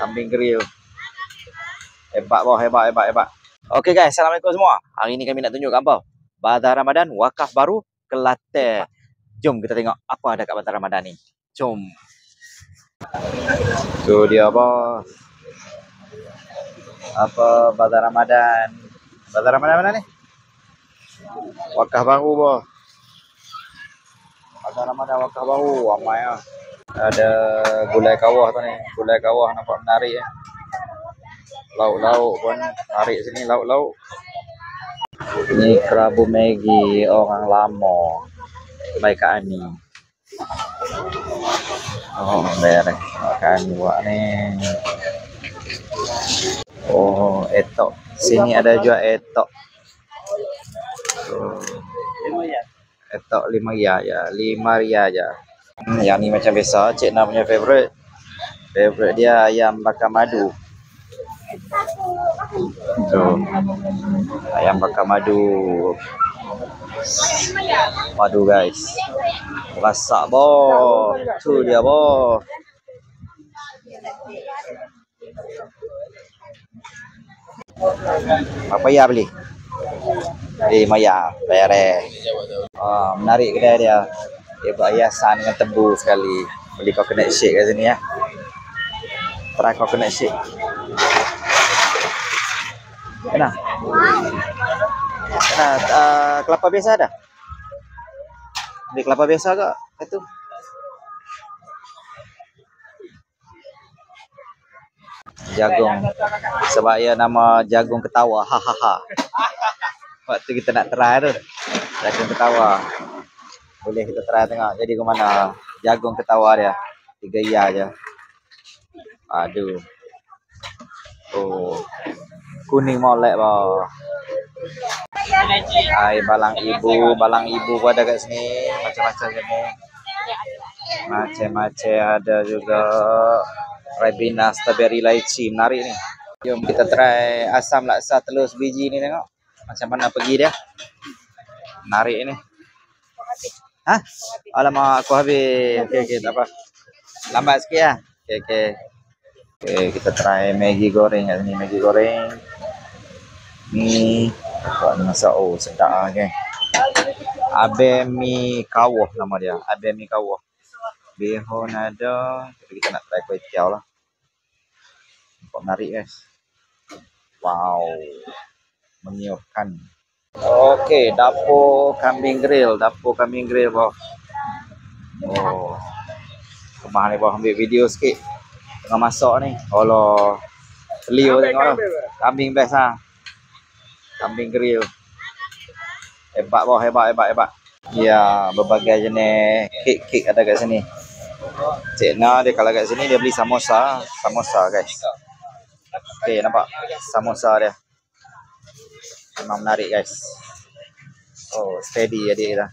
Kambing grill. Hebat boh, hebat. Okey guys, assalamualaikum semua. Hari ni kami nak tunjuk apa? Bazar Ramadan Wakaf Baru Kelantan. Jom kita tengok apa ada kat Bazar Ramadan ni. Jom. Tu dia bos. Apa Bazar Ramadan? Bazar Ramadan mana ni? Wakaf Baru bos. Bazar Ramadan Wakaf Baru, ramai ah. Ada gulai kawah tu ni. Gulai kawah nampak menarik eh. Lauk-lauk pun narik sini, lauk-lauk. Ni kerabu Maggi orang lama. Baik Kak Ani. Oh, beres. Kak Ani buat ni. Oh, etok. Sini ada jual etok. Etok 5 riyal ya. 5 riyal je. Yang ni macam biasa, Cik Na punya favorite. Favorite dia ayam bakar madu. So, ayam bakar madu. Madu guys. Rasak boh. Tu dia boh. Apa ya beli? Beli maya, beres. Menarik kedai dia. Dia buat hiasan dengan tebu sekali. Beli coconut shake kat sini ya. Try coconut shake. Kena? Kelapa biasa ada? Beli kelapa biasa ke? Itu. Jagung. Sebab ia nama jagung ketawa. Hahaha. Waktu kita nak try tu. Jagung ketawa. Boleh kita try tengok. Jadi ke mana jagung ketawa dia. 3 riyal je. Aduh. Oh. Kuning molek bah. Hai balang ibu pun ada kat sini. Macam-macam sini. Macam-macam ada juga. Ribena strawberry lychee. Menarik ni. Jom kita try asam laksa telur sebiji ni tengok. Macam mana pergi dia. Menarik ni. Hah? Alamak, aku habis. Okey, tak apa. Lambat sikit lah. Okey. Kita try Maggi goreng kat sini. Maggi goreng. Ni. Buat ni masak. Oh, sedap lah. Okay. Abel mi kawah nama dia. Abel mi kawah. Bihun ada. Jadi kita nak try kuih tiaw lah. Nampak menarik guys. Wow. Menyiupkan. Okey, dapur kambing grill bawah. Oh. Kemah ni bawah ambil video sikit. Tengah masak ni. Allah. Beliau tengok lah. Kambing best lah. Kambing grill. Hebat bawah, hebat. Ya, berbagai jenis kek ada kat sini. Cik Na dia kalau kat sini dia beli samosa guys. Okey, nampak samosa dia. Memang menarik guys. Oh, steady adik kita.